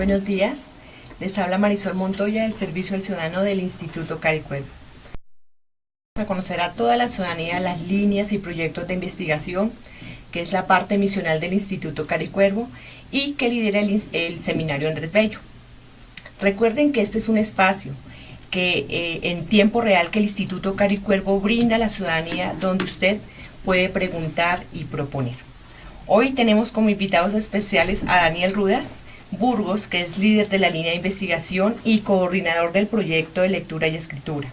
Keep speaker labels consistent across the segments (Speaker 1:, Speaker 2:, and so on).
Speaker 1: buenos días. Les habla Marisol Montoya del Servicio al Ciudadano del Instituto Caricuervo. Vamos a conocer a toda la ciudadanía las líneas y proyectos de investigación, que es la parte misional del Instituto Caricuervo y que lidera el Seminario Andrés Bello. Recuerden que este es un espacio que en tiempo real que el Instituto Caricuervo brinda a la ciudadanía, donde usted puede preguntar y proponer. Hoy tenemos como invitados especiales a Daniel Rudas Burgos, que es líder de la línea de investigación y coordinador del proyecto de lectura y escritura.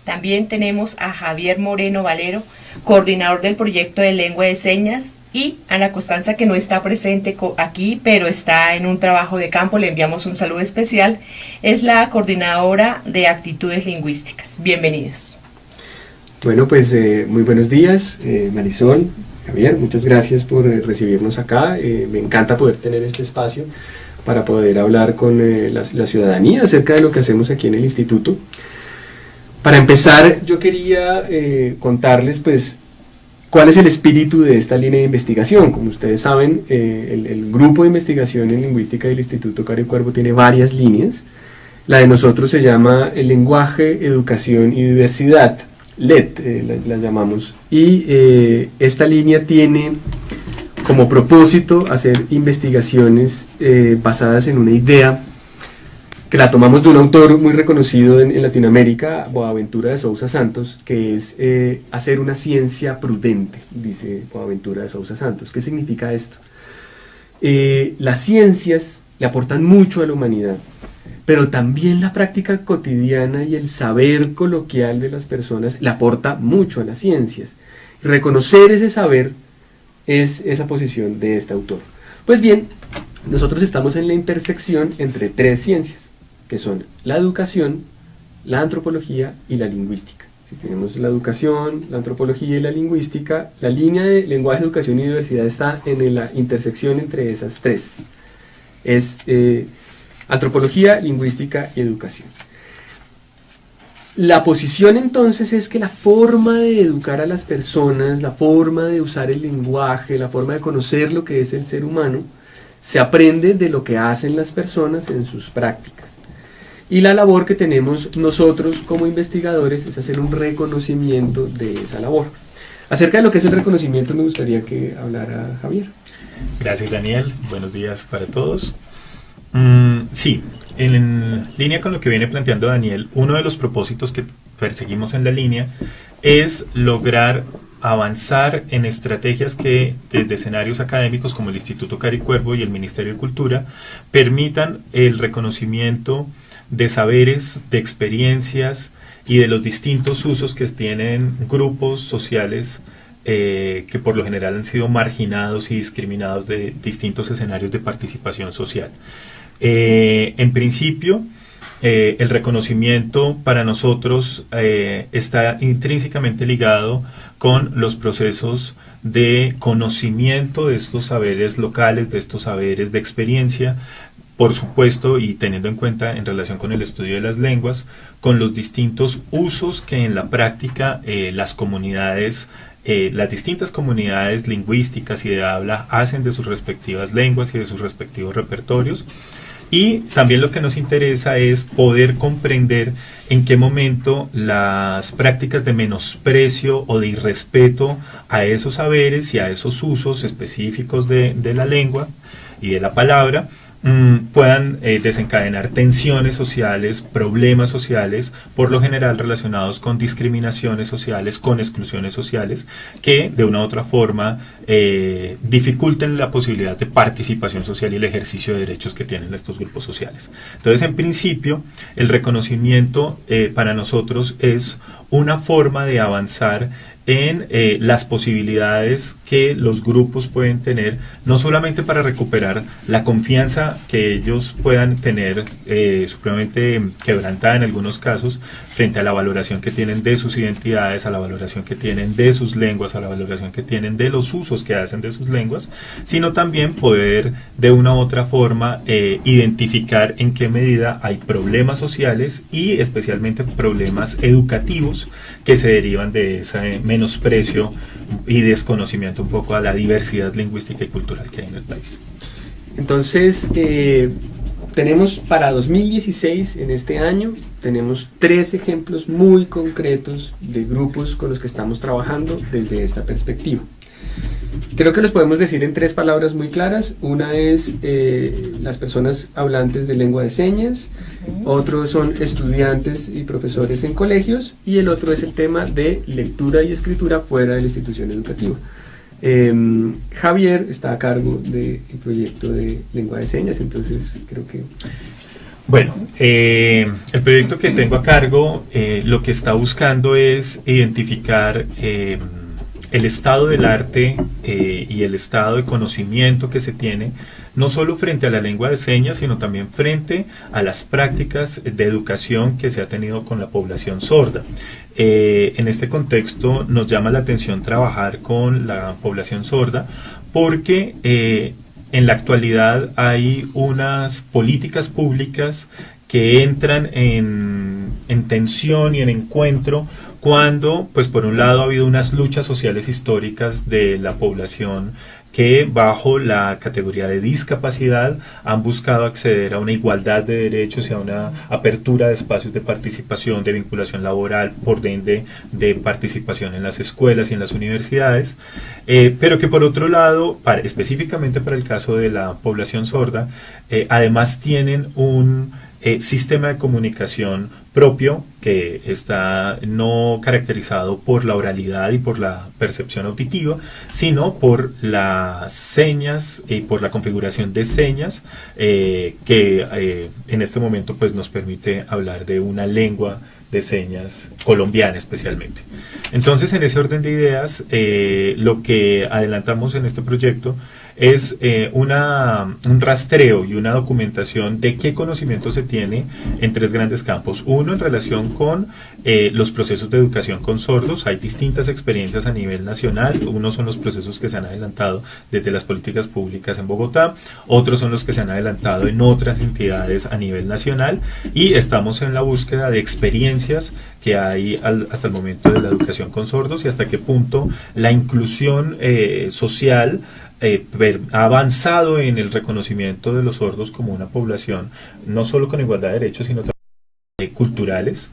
Speaker 1: También tenemos a Javier Moreno Valero, coordinador del proyecto de lengua de señas, y Ana Costanza, que no está presente aquí, pero está en un trabajo de campo, le enviamos un saludo especial, es la coordinadora de actitudes lingüísticas. Bienvenidos.
Speaker 2: Bueno, pues muy buenos días, Marisol, Javier, muchas gracias por recibirnos acá. Me encanta poder tener este espacio para poder hablar con la ciudadanía acerca de lo que hacemos aquí en el instituto. Para empezar, yo quería contarles pues cuál es el espíritu de esta línea de investigación. Como ustedes saben, el grupo de investigación en lingüística del Instituto Caricuervo tiene varias líneas. La de nosotros se llama el lenguaje, educación y diversidad, LED la llamamos, y esta línea tiene como propósito hacer investigaciones basadas en una idea que la tomamos de un autor muy reconocido en Latinoamérica, Boaventura de Sousa Santos, que es hacer una ciencia prudente, dice Boaventura de Sousa Santos. ¿Qué significa esto? Las ciencias le aportan mucho a la humanidad, pero también la práctica cotidiana y el saber coloquial de las personas le aporta mucho a las ciencias. Reconocer ese saber es esa posición de este autor. Pues bien, nosotros estamos en la intersección entre tres ciencias, que son la educación, la antropología y la lingüística. Si tenemos la educación, la antropología y la lingüística, la línea de lenguaje, educación y diversidad está en la intersección entre esas tres. Es antropología, lingüística y educación. La posición entonces es que la forma de educar a las personas, la forma de usar el lenguaje, la forma de conocer lo que es el ser humano, se aprende de lo que hacen las personas en sus prácticas. Y la labor que tenemos nosotros como investigadores es hacer un reconocimiento de esa labor. Acerca de lo que es el reconocimiento me gustaría que hablara Javier.
Speaker 3: Gracias, Daniel, buenos días para todos. Sí, en línea con lo que viene planteando Daniel, uno de los propósitos que perseguimos en la línea es lograr avanzar en estrategias que desde escenarios académicos como el Instituto Caricuervo y el Ministerio de Cultura permitan el reconocimiento de saberes, de experiencias y de los distintos usos que tienen grupos sociales que por lo general han sido marginados y discriminados de distintos escenarios de participación social. En principio, el reconocimiento para nosotros está intrínsecamente ligado con los procesos de conocimiento de estos saberes locales, de estos saberes de experiencia, por supuesto, y teniendo en cuenta en relación con el estudio de las lenguas, con los distintos usos que en la práctica las comunidades, las distintas comunidades lingüísticas y de habla hacen de sus respectivas lenguas y de sus respectivos repertorios. Y también lo que nos interesa es poder comprender en qué momento las prácticas de menosprecio o de irrespeto a esos saberes y a esos usos específicos de la lengua y de la palabra puedan desencadenar tensiones sociales, problemas sociales, por lo general relacionados con discriminaciones sociales, con exclusiones sociales, que de una u otra forma dificulten la posibilidad de participación social y el ejercicio de derechos que tienen estos grupos sociales. Entonces, en principio, el reconocimiento para nosotros es una forma de avanzar en las posibilidades que los grupos pueden tener, no solamente para recuperar la confianza que ellos puedan tener supremamente quebrantada en algunos casos frente a la valoración que tienen de sus identidades, a la valoración que tienen de sus lenguas, a la valoración que tienen de los usos que hacen de sus lenguas, sino también poder de una u otra forma identificar en qué medida hay problemas sociales y especialmente problemas educativos que se derivan de ese menosprecio y desconocimiento un poco a la diversidad lingüística y cultural que hay en el país.
Speaker 2: Entonces, tenemos para 2016, en este año, tenemos 3 ejemplos muy concretos de grupos con los que estamos trabajando desde esta perspectiva. Creo que los podemos decir en 3 palabras muy claras. Una es las personas hablantes de lengua de señas, otros son estudiantes y profesores en colegios, y el otro es el tema de lectura y escritura fuera de la institución educativa. Javier está a cargo del proyecto de lengua de señas, entonces creo que...
Speaker 3: Bueno, el proyecto que tengo a cargo lo que está buscando es identificar el estado del arte y el estado de conocimiento que se tiene, no solo frente a la lengua de señas, sino también frente a las prácticas de educación que se ha tenido con la población sorda. En este contexto nos llama la atención trabajar con la población sorda porque en la actualidad hay unas políticas públicas que entran en tensión y en encuentro cuando, pues por un lado ha habido unas luchas sociales históricas de la población que bajo la categoría de discapacidad han buscado acceder a una igualdad de derechos y a una apertura de espacios de participación, de vinculación laboral, por ende de participación en las escuelas y en las universidades, pero que por otro lado, específicamente para el caso de la población sorda, además tienen un sistema de comunicación propio que está no caracterizado por la oralidad y por la percepción auditiva, sino por las señas y por la configuración de señas que en este momento pues nos permite hablar de una lengua de señas colombiana especialmente. Entonces, en ese orden de ideas, lo que adelantamos en este proyecto es un rastreo y una documentación de qué conocimiento se tiene en 3 grandes campos. Uno, en relación con los procesos de educación con sordos. Hay distintas experiencias a nivel nacional. Unos son los procesos que se han adelantado desde las políticas públicas en Bogotá, otros son los que se han adelantado en otras entidades a nivel nacional, y estamos en la búsqueda de experiencias que hay hasta el momento de la educación con sordos y hasta qué punto la inclusión social ha avanzado en el reconocimiento de los sordos como una población no solo con igualdad de derechos, sino también culturales,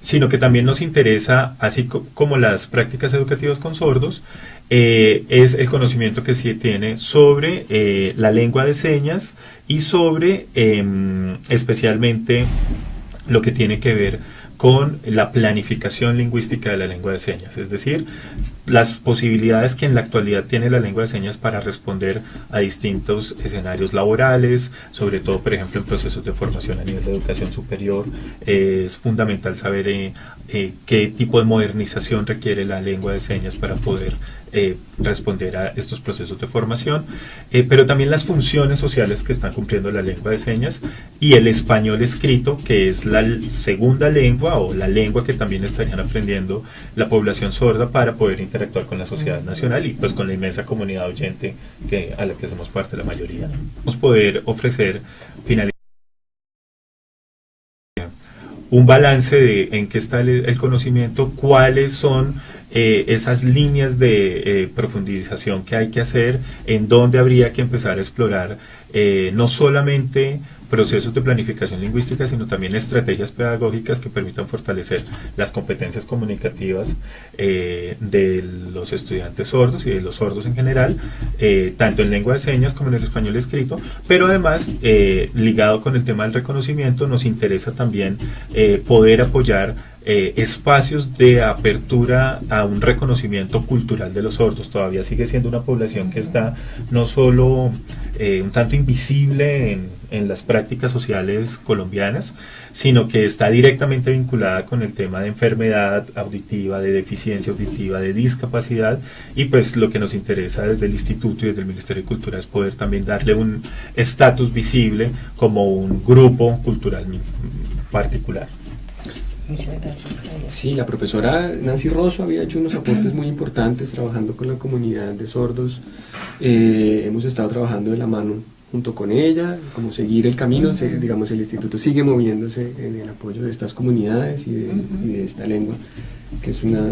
Speaker 3: sino que también nos interesa, así como las prácticas educativas con sordos, es el conocimiento que se tiene sobre la lengua de señas y sobre especialmente lo que tiene que ver con la planificación lingüística de la lengua de señas, es decir, las posibilidades que en la actualidad tiene la lengua de señas para responder a distintos escenarios laborales, sobre todo, por ejemplo, en procesos de formación a nivel de educación superior. Es fundamental saber qué tipo de modernización requiere la lengua de señas para poder responder a estos procesos de formación, pero también las funciones sociales que están cumpliendo la lengua de señas y el español escrito, que es la segunda lengua o la lengua que también estarían aprendiendo la población sorda para poder interactuar con la sociedad nacional y pues con la inmensa comunidad oyente a la que hacemos parte la mayoría. Vamos a poder ofrecer finalmente un balance de en qué está el conocimiento, cuáles son esas líneas de profundización que hay que hacer, en dónde habría que empezar a explorar no solamente procesos de planificación lingüística, sino también estrategias pedagógicas que permitan fortalecer las competencias comunicativas de los estudiantes sordos y de los sordos en general, tanto en lengua de señas como en el español escrito, pero además, ligado con el tema del reconocimiento, nos interesa también poder apoyar espacios de apertura a un reconocimiento cultural de los sordos. Todavía sigue siendo una población que está no solo un tanto invisible en las prácticas sociales colombianas, sino que está directamente vinculada con el tema de enfermedad auditiva, de deficiencia auditiva, de discapacidad, y pues lo que nos interesa desde el Instituto y desde el Ministerio de Cultura es poder también darle un estatus visible como un grupo cultural particular.
Speaker 1: Muchas gracias, Javier.
Speaker 2: Sí, la profesora Nancy Rosso había hecho unos aportes muy importantes trabajando con la comunidad de sordos. Hemos estado trabajando de la mano junto con ella, como seguir el camino. Digamos, el instituto sigue moviéndose en el apoyo de estas comunidades y de esta lengua, que es una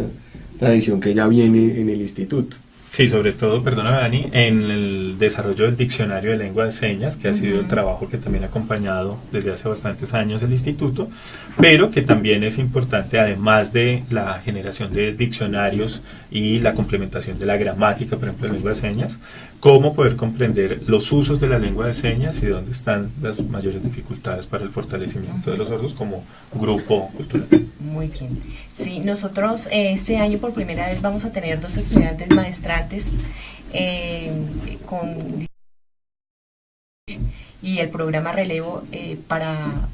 Speaker 2: tradición que ya viene en el instituto.
Speaker 3: Sí, sobre todo, perdóname Dani, en el desarrollo del diccionario de lengua de señas, que ha sido el trabajo que también ha acompañado desde hace bastantes años el instituto, pero que también es importante, además de la generación de diccionarios y la complementación de la gramática, por ejemplo, de lengua de señas, cómo poder comprender los usos de la lengua de señas y dónde están las mayores dificultades para el fortalecimiento de los sordos como grupo cultural.
Speaker 1: Muy bien. Sí, nosotros este año por primera vez vamos a tener 2 estudiantes maestrantes con y el programa Relevo para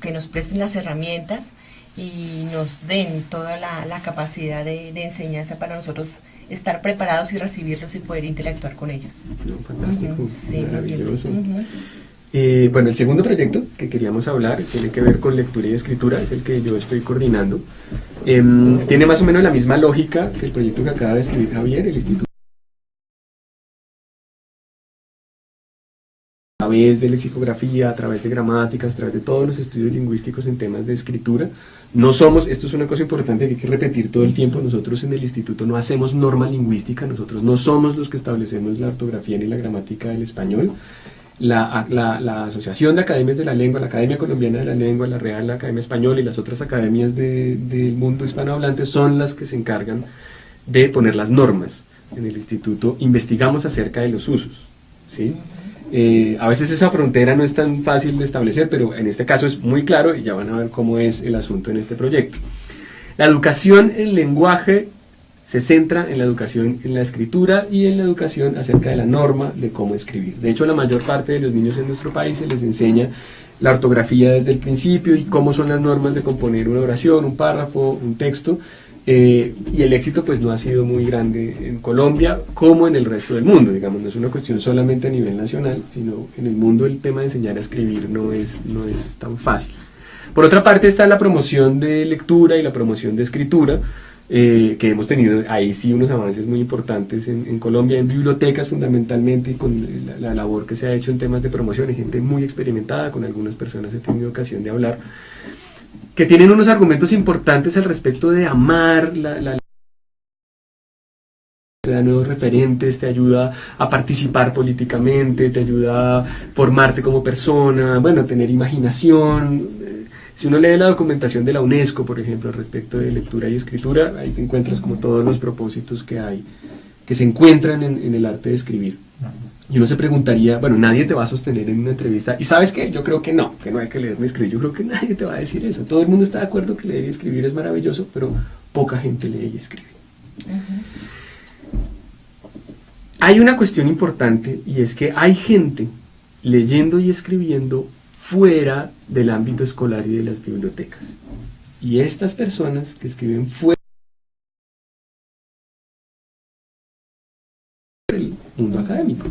Speaker 1: que nos presten las herramientas y nos den toda la capacidad de enseñanza para nosotros estar preparados y recibirlos y poder interactuar con ellos.
Speaker 2: No, fantástico,
Speaker 1: Sí,
Speaker 2: maravilloso. Bueno, el segundo proyecto que queríamos hablar tiene que ver con lectura y escritura, es el que yo estoy coordinando. Tiene más o menos la misma lógica que el proyecto que acaba de escribir Javier, el Instituto. A través de lexicografía, a través de gramáticas, a través de todos los estudios lingüísticos en temas de escritura. No somos, esto es una cosa importante que hay que repetir todo el tiempo, nosotros en el instituto no hacemos norma lingüística, nosotros no somos los que establecemos la ortografía ni la gramática del español. La Asociación de Academias de la Lengua, la Academia Colombiana de la Lengua, la Real Academia Española y las otras academias del mundo hispanohablante son las que se encargan de poner las normas. En el instituto investigamos acerca de los usos, ¿sí? A veces esa frontera no es tan fácil de establecer, pero en este caso es muy claro y ya van a ver cómo es el asunto en este proyecto. La educación en lenguaje se centra en la educación en la escritura y en la educación acerca de la norma de cómo escribir. De hecho, la mayor parte de los niños en nuestro país se les enseña la ortografía desde el principio y cómo son las normas de componer una oración, un párrafo, un texto, y el éxito pues no ha sido muy grande en Colombia como en el resto del mundo, digamos, no es una cuestión solamente a nivel nacional, sino en el mundo el tema de enseñar a escribir no es tan fácil. Por otra parte está la promoción de lectura y la promoción de escritura, que hemos tenido ahí sí unos avances muy importantes en Colombia, en bibliotecas fundamentalmente, y con la labor que se ha hecho en temas de promoción, hay gente muy experimentada, con algunas personas he tenido ocasión de hablar, que tienen unos argumentos importantes al respecto de amar te da nuevos referentes, te ayuda a participar políticamente, te ayuda a formarte como persona, bueno, a tener imaginación. Si uno lee la documentación de la UNESCO, por ejemplo, al respecto de lectura y escritura, ahí te encuentras como todos los propósitos que hay, que se encuentran en el arte de escribir. Y uno se preguntaría, bueno, nadie te va a sostener en una entrevista, y ¿sabes qué? Yo creo que no hay que leer ni escribir, yo creo que nadie te va a decir eso. Todo el mundo está de acuerdo que leer y escribir es maravilloso, pero poca gente lee y escribe. Hay una cuestión importante, y es que hay gente leyendo y escribiendo fuera del ámbito escolar y de las bibliotecas. Y estas personas que escriben fuera del mundo académico.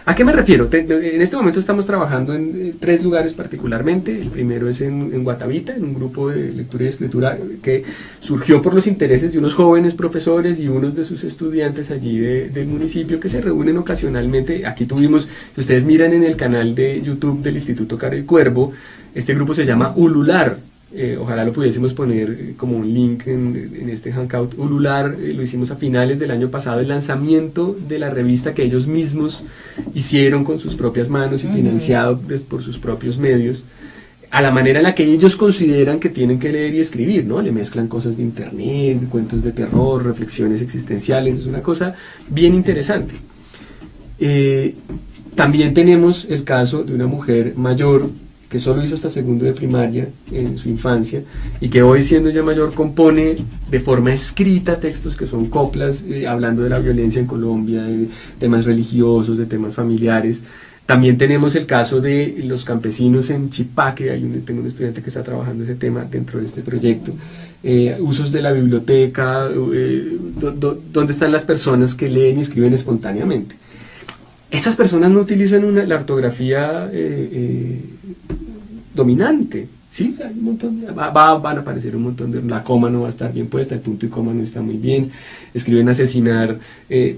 Speaker 2: ¿A qué me refiero? En este momento estamos trabajando en 3 lugares particularmente. El primero es en Guatavita, en un grupo de lectura y escritura que surgió por los intereses de unos jóvenes profesores y unos de sus estudiantes allí del municipio que se reúnen ocasionalmente. Aquí tuvimos, si ustedes miran en el canal de YouTube del Instituto Caro y Cuervo, este grupo se llama Ulular. Ojalá lo pudiésemos poner como un link en este Hangout. Ulular lo hicimos a finales del año pasado, el lanzamiento de la revista que ellos mismos hicieron con sus propias manos y financiado por sus propios medios, a la manera en la que ellos consideran que tienen que leer y escribir, ¿no? Le mezclan cosas de internet, cuentos de terror, reflexiones existenciales, es una cosa bien interesante. También tenemos el caso de una mujer mayor que solo hizo hasta segundo de primaria en su infancia y que hoy, siendo ya mayor, compone de forma escrita textos que son coplas, hablando de la violencia en Colombia, de temas religiosos, de temas familiares. También tenemos el caso de los campesinos en Chipaque, tengo un estudiante que está trabajando ese tema dentro de este proyecto. Usos de la biblioteca, ¿dónde están las personas que leen y escriben espontáneamente? Esas personas no utilizan la ortografía dominante, ¿sí? Hay un montón, van a aparecer un montón de... La coma no va a estar bien puesta, el punto y coma no está muy bien, escriben asesinar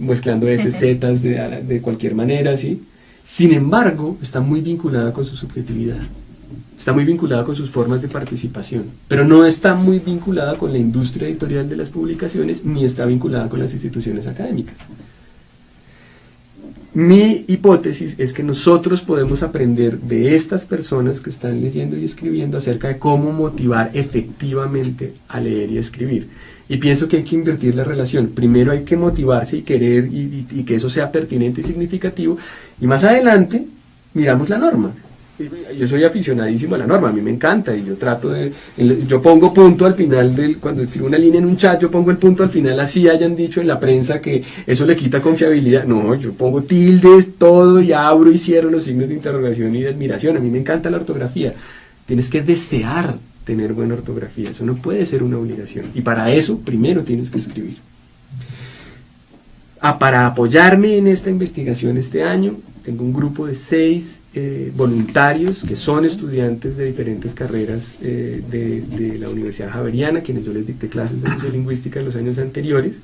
Speaker 2: mezclando S, zetas de cualquier manera, ¿sí? Sin embargo, está muy vinculada con su subjetividad, está muy vinculada con sus formas de participación, pero no está muy vinculada con la industria editorial de las publicaciones, ni está vinculada con las instituciones académicas. Mi hipótesis es que nosotros podemos aprender de estas personas que están leyendo y escribiendo acerca de cómo motivar efectivamente a leer y a escribir. Y pienso que hay que invertir la relación. Primero hay que motivarse y querer y que eso sea pertinente y significativo. Y más adelante miramos la norma. Yo soy aficionadísimo a la norma, a mí me encanta y yo trato de... Yo pongo punto al final, cuando escribo una línea en un chat, yo pongo el punto al final, así hayan dicho en la prensa que eso le quita confiabilidad. No, yo pongo tildes, todo, y abro y cierro los signos de interrogación y de admiración. A mí me encanta la ortografía. Tienes que desear tener buena ortografía, eso no puede ser una obligación. Y para eso, primero tienes que escribir. Para apoyarme en esta investigación este año, tengo un grupo de 6 voluntarios que son estudiantes de diferentes carreras de la Universidad Javeriana, quienes yo les dicté clases de sociolingüística en los años anteriores,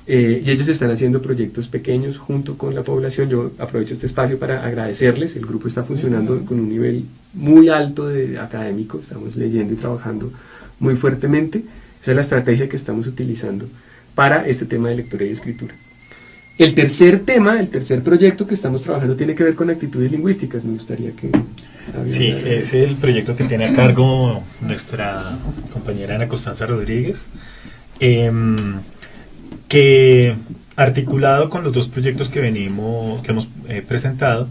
Speaker 2: y ellos están haciendo proyectos pequeños junto con la población. Yo aprovecho este espacio para agradecerles. El grupo está funcionando con un nivel muy alto de académico, estamos leyendo y trabajando muy fuertemente. Esa es la estrategia que estamos utilizando para este tema de lectura y escritura. El tercer tema, el tercer proyecto que estamos trabajando tiene que ver con actitudes lingüísticas. Me gustaría que...
Speaker 3: Sí, es el proyecto que tiene a cargo nuestra compañera Ana Constanza Rodríguez, que articulado con los dos proyectos que hemos presentado,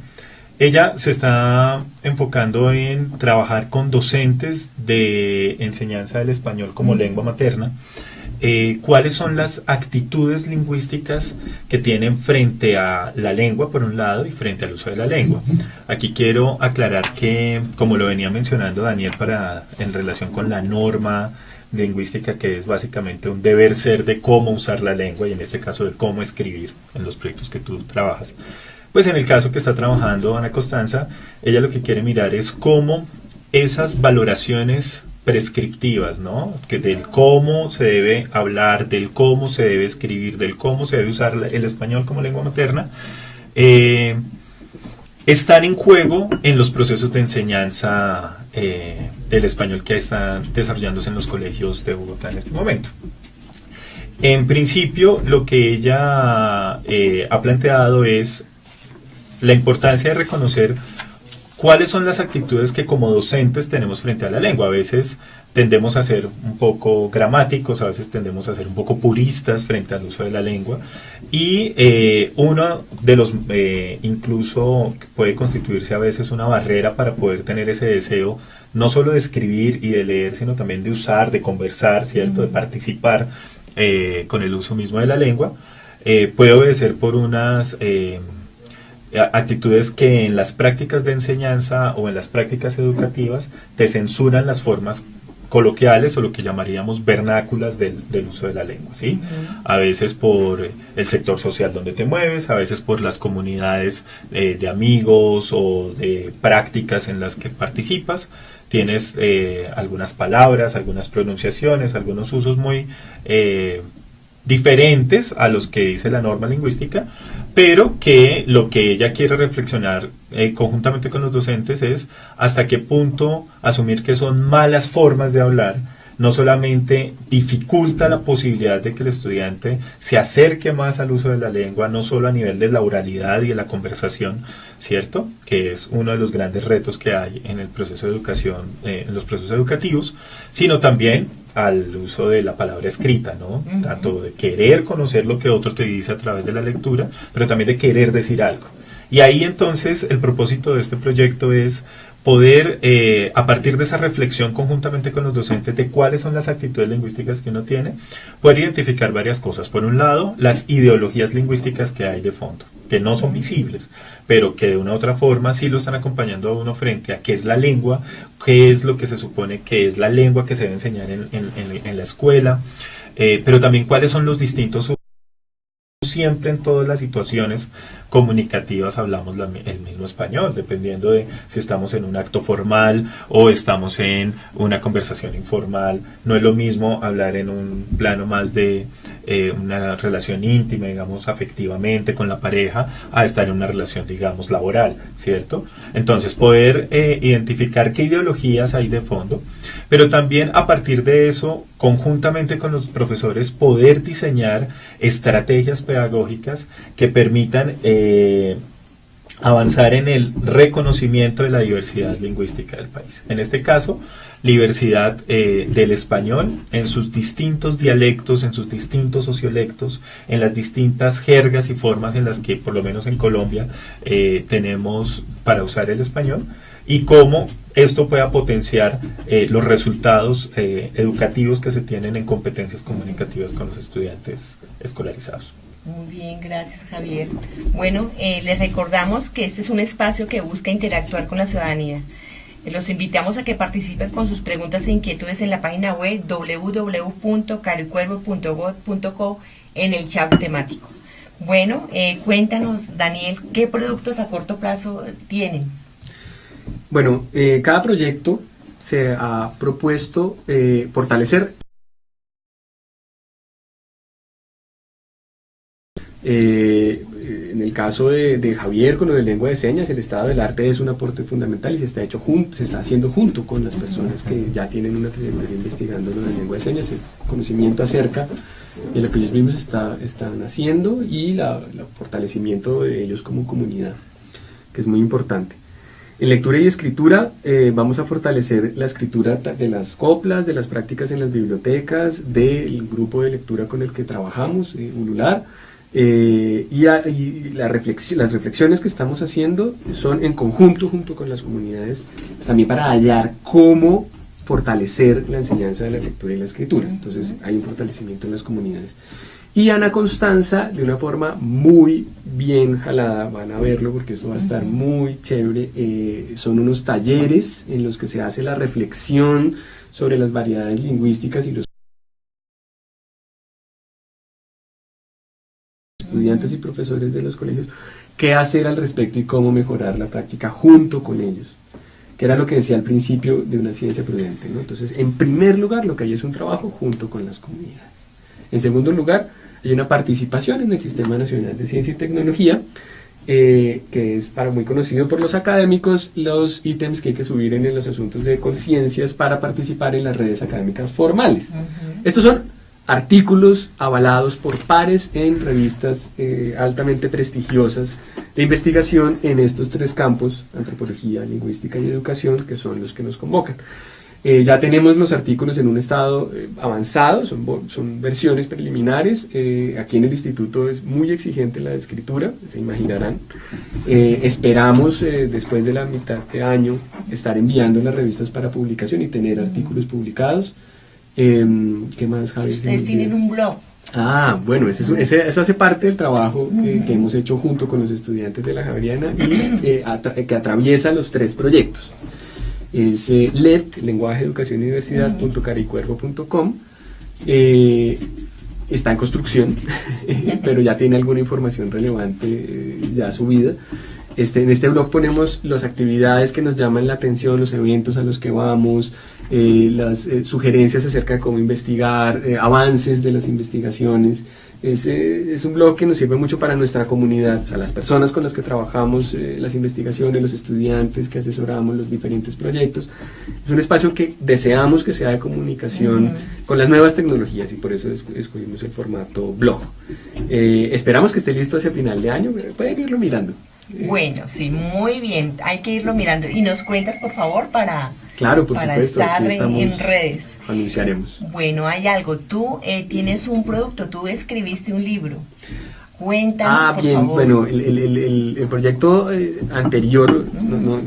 Speaker 3: ella se está enfocando en trabajar con docentes de enseñanza del español como lengua materna. ¿Cuáles son las actitudes lingüísticas que tienen frente a la lengua, por un lado, y frente al uso de la lengua? Aquí quiero aclarar que, como lo venía mencionando Daniel en relación con la norma lingüística, que es básicamente un deber ser de cómo usar la lengua, y en este caso de cómo escribir en los proyectos que tú trabajas, pues en el caso que está trabajando Ana Constanza, ella lo que quiere mirar es cómo esas valoraciones prescriptivas, ¿no? Que del cómo se debe hablar, del cómo se debe escribir, del cómo se debe usar el español como lengua materna, están en juego en los procesos de enseñanza del español que están desarrollándose en los colegios de Bogotá en este momento. En principio, lo que ella ha planteado es la importancia de reconocer ¿cuáles son las actitudes que como docentes tenemos frente a la lengua? A veces tendemos a ser un poco gramáticos, a veces tendemos a ser un poco puristas frente al uso de la lengua, y uno de los, incluso puede constituirse a veces una barrera para poder tener ese deseo, no solo de escribir y de leer, sino también de usar, de conversar, ¿cierto? De participar con el uso mismo de la lengua, puede obedecer por unas... actitudes que en las prácticas de enseñanza o en las prácticas educativas te censuran las formas coloquiales o lo que llamaríamos vernáculas del uso de la lengua, ¿sí? A veces por el sector social donde te mueves, a veces por las comunidades de amigos o de prácticas en las que participas, tienes algunas palabras, algunas pronunciaciones, algunos usos muy diferentes a los que dice la norma lingüística, pero que lo que ella quiere reflexionar conjuntamente con los docentes es hasta qué punto asumir que son malas formas de hablar no solamente dificulta la posibilidad de que el estudiante se acerque más al uso de la lengua, no solo a nivel de la oralidad y de la conversación, ¿cierto? Que es uno de los grandes retos que hay en el proceso de educación, en los procesos educativos, sino también al uso de la palabra escrita, ¿no? Tanto de querer conocer lo que otro te dice a través de la lectura, pero también de querer decir algo. Y ahí entonces el propósito de este proyecto es poder, a partir de esa reflexión conjuntamente con los docentes de cuáles son las actitudes lingüísticas que uno tiene, poder identificar varias cosas. Por un lado, las ideologías lingüísticas que hay de fondo, que no son visibles, pero que de una u otra forma sí lo están acompañando a uno frente a qué es la lengua, qué es lo que se supone que es la lengua que se debe enseñar en la escuela, pero también cuáles son los distintos. Siempre en todas las situaciones comunicativas hablamos el mismo español, dependiendo de si estamos en un acto formal o estamos en una conversación informal. No es lo mismo hablar en un plano más de una relación íntima, digamos, afectivamente con la pareja, a estar en una relación, digamos, laboral, ¿cierto? Entonces, poder identificar qué ideologías hay de fondo, pero también a partir de eso, conjuntamente con los profesores, poder diseñar estrategias pedagógicas que permitan avanzar en el reconocimiento de la diversidad lingüística del país. En este caso, diversidad del español en sus distintos dialectos, en sus distintos sociolectos, en las distintas jergas y formas en las que, por lo menos en Colombia, tenemos para usar el español, y cómo esto pueda potenciar los resultados educativos que se tienen en competencias comunicativas con los estudiantes escolarizados.
Speaker 1: Muy bien, gracias, Javier. Bueno, les recordamos que este es un espacio que busca interactuar con la ciudadanía. Los invitamos a que participen con sus preguntas e inquietudes en la página web www.caricuervo.gov.co en el chat temático. Bueno, cuéntanos, Daniel, ¿qué productos a corto plazo tienen?
Speaker 2: Bueno, cada proyecto se ha propuesto fortalecer en el caso de Javier con lo de lengua de señas, el estado del arte es un aporte fundamental y se está haciendo junto con las personas que ya tienen una trayectoria investigando lo de lengua de señas. Es conocimiento acerca de lo que ellos mismos están haciendo y el fortalecimiento de ellos como comunidad, que es muy importante. En lectura y escritura vamos a fortalecer la escritura de las coplas, de las prácticas en las bibliotecas, del grupo de lectura con el que trabajamos, Ulular. Las reflexiones que estamos haciendo son en conjunto junto con las comunidades, también para hallar cómo fortalecer la enseñanza de la lectura y la escritura. Entonces hay un fortalecimiento en las comunidades. Y Ana Constanza, de una forma muy bien jalada, van a verlo porque esto va a estar muy chévere, son unos talleres en los que se hace la reflexión sobre las variedades lingüísticas y los estudiantes y profesores de los colegios, qué hacer al respecto y cómo mejorar la práctica junto con ellos, que era lo que decía al principio de una ciencia prudente, ¿no? Entonces, en primer lugar, lo que hay es un trabajo junto con las comunidades. En segundo lugar, hay una participación en el Sistema Nacional de Ciencia y Tecnología, que es muy conocido por los académicos, los ítems que hay que subir en los asuntos de conciencias para participar en las redes académicas formales. Estos son artículos avalados por pares en revistas altamente prestigiosas de investigación en estos tres campos, antropología, lingüística y educación, que son los que nos convocan. Ya tenemos los artículos en un estado avanzado, son versiones preliminares. Aquí en el instituto es muy exigente la escritura, se imaginarán. Esperamos después de la mitad de año estar enviando las revistas para publicación y tener artículos publicados. ¿Qué más, Javier?
Speaker 1: Ustedes tienen un blog.
Speaker 2: Bueno, eso hace parte del trabajo que hemos hecho junto con los estudiantes de la Javeriana y que atraviesa los tres proyectos. Es LED, lenguaje, educación y diversidad.caricuervo.com. Está en construcción, pero ya tiene alguna información relevante ya subida. En este blog ponemos las actividades que nos llaman la atención, los eventos a los que vamos, las sugerencias acerca de cómo investigar, avances de las investigaciones. Es un blog que nos sirve mucho para nuestra comunidad, o sea, las personas con las que trabajamos las investigaciones, los estudiantes que asesoramos los diferentes proyectos. Es un espacio que deseamos que sea de comunicación con las nuevas tecnologías y por eso escogimos el formato blog. Esperamos que esté listo hacia final de año, pero pueden irlo mirando.
Speaker 1: Bueno, sí, muy bien, hay que irlo mirando. Y nos cuentas, por favor, para estar en redes.
Speaker 2: Anunciaremos.
Speaker 1: Bueno, hay algo, tú tienes un producto, tú escribiste un libro. Cuéntanos, por favor.
Speaker 2: Bueno, el proyecto anterior,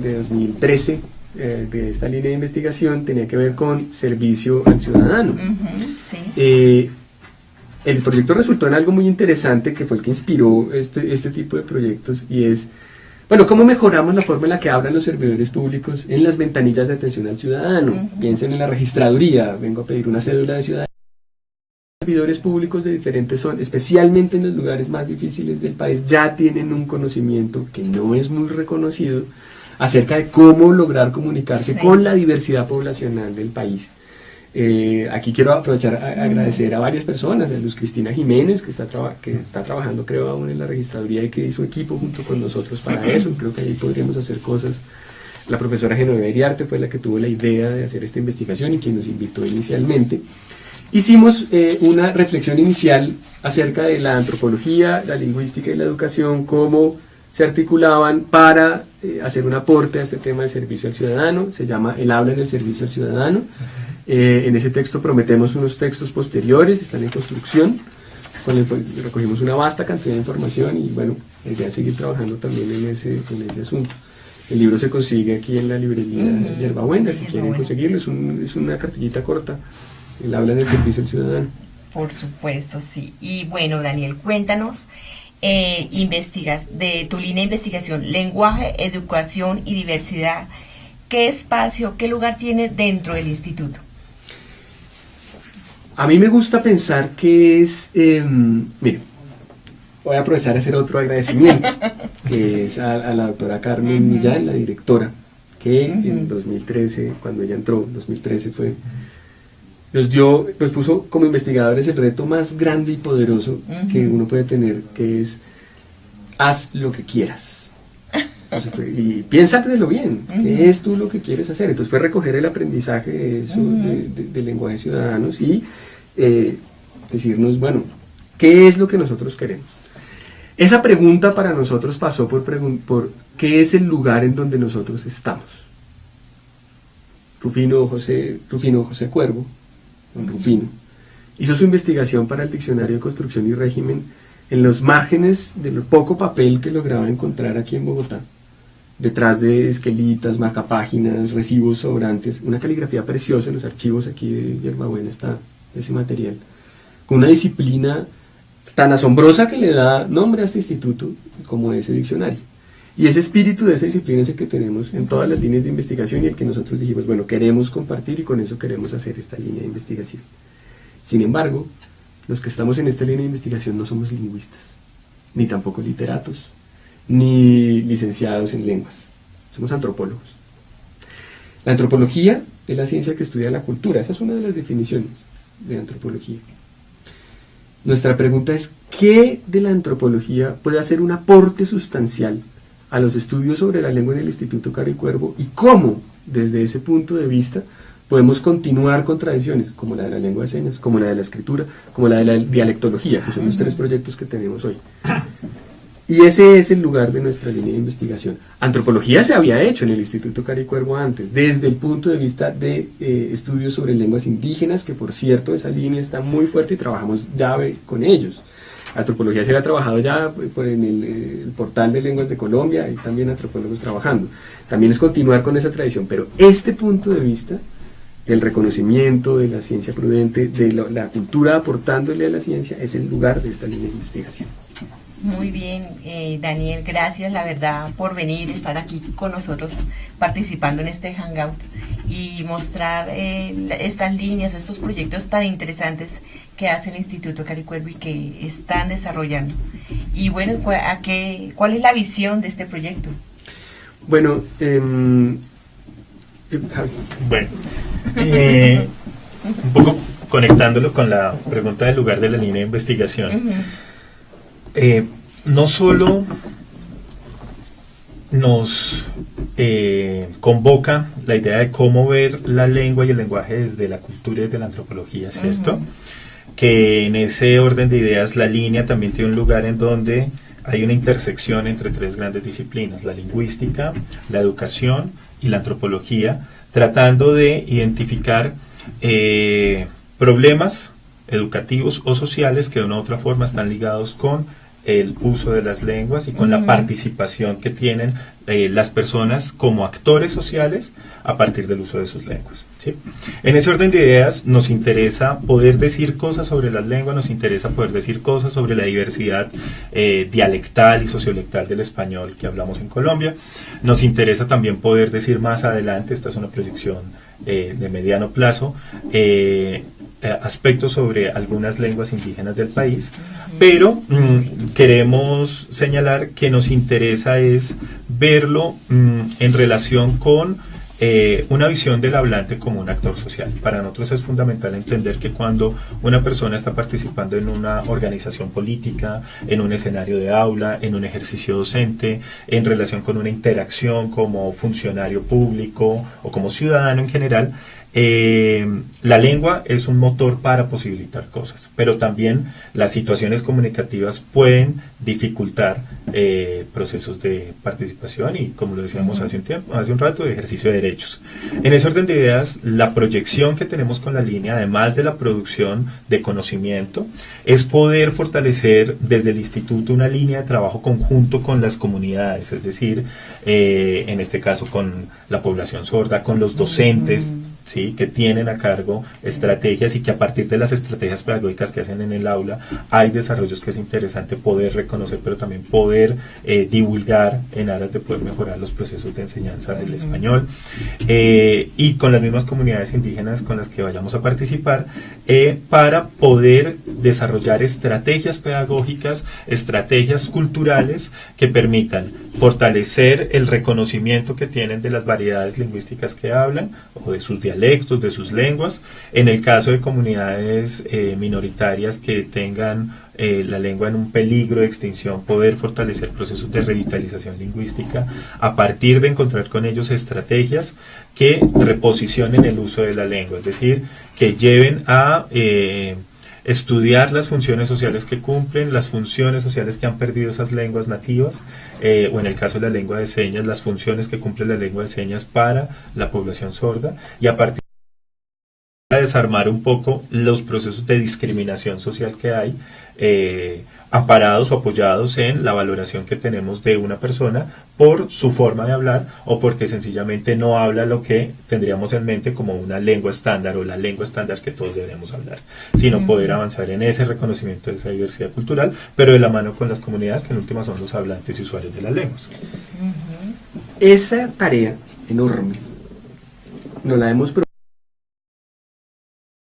Speaker 2: de 2013, de esta línea de investigación, tenía que ver con servicio al ciudadano.
Speaker 1: Sí.
Speaker 2: El proyecto resultó en algo muy interesante que fue el que inspiró este tipo de proyectos y es, ¿cómo mejoramos la forma en la que hablan los servidores públicos en las ventanillas de atención al ciudadano? Piensen en la registraduría, vengo a pedir una cédula de ciudadanía. Los servidores públicos de diferentes zonas, especialmente en los lugares más difíciles del país, ya tienen un conocimiento que no es muy reconocido acerca de cómo lograr comunicarse con la diversidad poblacional del país. Aquí quiero aprovechar a agradecer a varias personas, a Luz Cristina Jiménez, que está trabajando creo aún en la registraduría y que hizo equipo junto con nosotros para eso. Creo que ahí podríamos hacer cosas. La profesora Genoveva Iriarte fue la que tuvo la idea de hacer esta investigación y quien nos invitó inicialmente. hicimos una reflexión inicial acerca de la antropología, la lingüística y la educación, cómo se articulaban para hacer un aporte a este tema del servicio al ciudadano. Se llama El habla en el servicio al ciudadano. En ese texto prometemos unos textos posteriores, están en construcción, recogimos una vasta cantidad de información y bueno, la idea es seguir trabajando también en ese asunto. El libro se consigue aquí en la librería Yerbabuena, si quieren conseguirlo, es una cartillita corta, El habla en el servicio al ciudadano.
Speaker 1: Por supuesto, sí. Y bueno, Daniel, cuéntanos, investigas de tu línea de investigación, lenguaje, educación y diversidad. ¿Qué espacio, qué lugar tiene dentro del instituto?
Speaker 2: A mí me gusta pensar que es, mire, voy a aprovechar a hacer otro agradecimiento, que es a la doctora Carmen Millán, la directora, que en 2013, cuando ella entró, 2013 fue, nos puso como investigadores el reto más grande y poderoso que uno puede tener, que es, haz lo que quieras. Y piénsatelo bien, ¿qué es tú lo que quieres hacer? Entonces fue recoger el aprendizaje de eso, de lenguaje ciudadanos y decirnos, bueno, ¿qué es lo que nosotros queremos? Esa pregunta para nosotros pasó por ¿qué es el lugar en donde nosotros estamos? Rufino José Cuervo, don Rufino, hizo su investigación para el Diccionario de Construcción y Régimen en los márgenes del poco papel que lograba encontrar aquí en Bogotá, detrás de esquelitas, marcapáginas, recibos sobrantes, una caligrafía preciosa. En los archivos aquí de Yerbabuena está ese material, con una disciplina tan asombrosa que le da nombre a este instituto como ese diccionario. Y ese espíritu de esa disciplina es el que tenemos en todas las líneas de investigación y el que nosotros dijimos, bueno, queremos compartir y con eso queremos hacer esta línea de investigación. Sin embargo, los que estamos en esta línea de investigación no somos lingüistas, ni tampoco literatos, ni licenciados en lenguas, somos antropólogos. La antropología es la ciencia que estudia la cultura, esa es una de las definiciones de antropología. Nuestra pregunta es, ¿qué de la antropología puede hacer un aporte sustancial a los estudios sobre la lengua en el Instituto Caro y Cuervo y cómo, desde ese punto de vista, podemos continuar con tradiciones como la de la lengua de señas, como la de la escritura, como la de la dialectología, que son los 3 proyectos que tenemos hoy? Y ese es el lugar de nuestra línea de investigación. Antropología se había hecho en el Instituto Caro y Cuervo antes, desde el punto de vista de estudios sobre lenguas indígenas, que por cierto esa línea está muy fuerte y trabajamos llave con ellos. Antropología se había trabajado ya en el portal de lenguas de Colombia, y también antropólogos trabajando. También es continuar con esa tradición, pero este punto de vista del reconocimiento, de la ciencia prudente, de la cultura aportándole a la ciencia, es el lugar de esta línea de investigación.
Speaker 1: Muy bien, Daniel, gracias, la verdad, por venir, estar aquí con nosotros participando en este Hangout y mostrar estas líneas, estos proyectos tan interesantes que hace el Instituto Caro y Cuervo y que están desarrollando. Y bueno, ¿cuál es la visión de este proyecto?
Speaker 2: Bueno,
Speaker 3: un poco conectándolo con la pregunta del lugar de la línea de investigación. No solo nos convoca la idea de cómo ver la lengua y el lenguaje desde la cultura y desde la antropología, ¿cierto? Que en ese orden de ideas la línea también tiene un lugar en donde hay una intersección entre 3 grandes disciplinas, la lingüística, la educación y la antropología, tratando de identificar problemas educativos o sociales que de una u otra forma están ligados con el uso de las lenguas y con la participación que tienen las personas como actores sociales a partir del uso de sus lenguas, ¿sí? En ese orden de ideas nos interesa poder decir cosas sobre las lenguas, nos interesa poder decir cosas sobre la diversidad dialectal y sociolectal del español que hablamos en Colombia. Nos interesa también poder decir más adelante, esta es una proyección de mediano plazo, aspectos sobre algunas lenguas indígenas del país, pero queremos señalar que nos interesa es verlo en relación con una visión del hablante como un actor social. Para nosotros es fundamental entender que cuando una persona está participando en una organización política, en un escenario de aula, en un ejercicio docente, en relación con una interacción como funcionario público o como ciudadano en general, La lengua es un motor para posibilitar cosas, pero también las situaciones comunicativas pueden dificultar procesos de participación y, como lo decíamos hace un rato, de ejercicio de derechos. En ese orden de ideas, la proyección que tenemos con la línea, además de la producción de conocimiento, es poder fortalecer desde el instituto una línea de trabajo conjunto con las comunidades, es decir, en este caso con la población sorda, con los docentes, ¿sí?, que tienen a cargo estrategias, y que a partir de las estrategias pedagógicas que hacen en el aula hay desarrollos que es interesante poder reconocer, pero también poder divulgar en aras de poder mejorar los procesos de enseñanza del español, y con las mismas comunidades indígenas con las que vayamos a participar, para poder desarrollar estrategias pedagógicas, estrategias culturales que permitan fortalecer el reconocimiento que tienen de las variedades lingüísticas que hablan, o de sus dialectos, de sus lenguas. En el caso de comunidades minoritarias que tengan la lengua en un peligro de extinción, poder fortalecer procesos de revitalización lingüística a partir de encontrar con ellos estrategias que reposicionen el uso de la lengua, es decir, que lleven a estudiar las funciones sociales que cumplen, las funciones sociales que han perdido esas lenguas nativas, o en el caso de la lengua de señas, las funciones que cumple la lengua de señas para la población sorda, y a partir de desarmar un poco los procesos de discriminación social que hay, amparados o apoyados en la valoración que tenemos de una persona por su forma de hablar, o porque sencillamente no habla lo que tendríamos en mente como una lengua estándar, o la lengua estándar que todos deberíamos hablar, sino poder avanzar en ese reconocimiento de esa diversidad cultural, pero de la mano con las comunidades, que en última son los hablantes y usuarios de las lenguas.
Speaker 2: Esa tarea enorme nos la hemos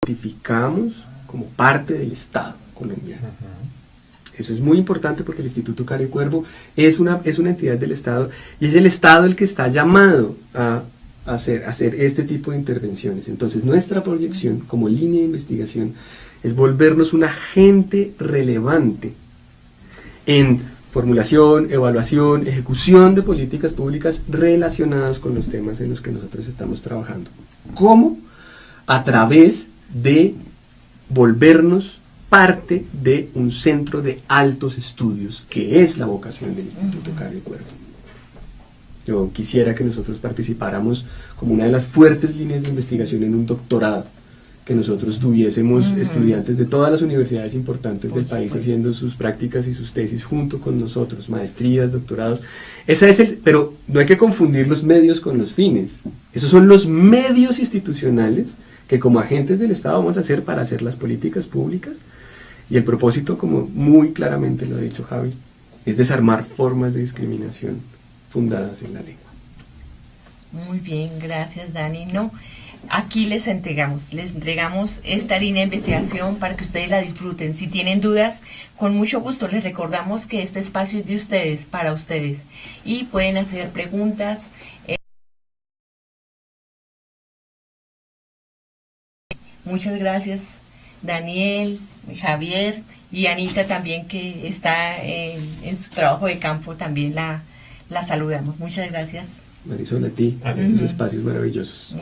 Speaker 2: identificamos como parte del Estado colombiano. Eso es muy importante, porque el Instituto Caro y Cuervo es una entidad del Estado, y es el Estado el que está llamado a hacer este tipo de intervenciones. Entonces, nuestra proyección como línea de investigación es volvernos un agente relevante en formulación, evaluación, ejecución de políticas públicas relacionadas con los temas en los que nosotros estamos trabajando. ¿Cómo? A través de volvernos parte de un centro de altos estudios, que es la vocación del Instituto Caro y Cuervo. Yo quisiera que nosotros participáramos como una de las fuertes líneas de investigación en un doctorado, que nosotros tuviésemos estudiantes de todas las universidades importantes del país haciendo sus prácticas y sus tesis junto con nosotros, maestrías, doctorados. Pero no hay que confundir los medios con los fines. Esos son los medios institucionales que como agentes del Estado vamos a hacer para hacer las políticas públicas, y el propósito, como muy claramente lo ha dicho Javi, es desarmar formas de discriminación fundadas en la lengua.
Speaker 1: Muy bien, gracias Dani. No, aquí les entregamos esta línea de investigación para que ustedes la disfruten. Si tienen dudas, con mucho gusto les recordamos que este espacio es de ustedes, para ustedes, y pueden hacer preguntas. Muchas gracias Daniel, Javier y Anita también, que está en su trabajo de campo, también la saludamos. Muchas gracias.
Speaker 2: Marisol, a ti, estos espacios maravillosos.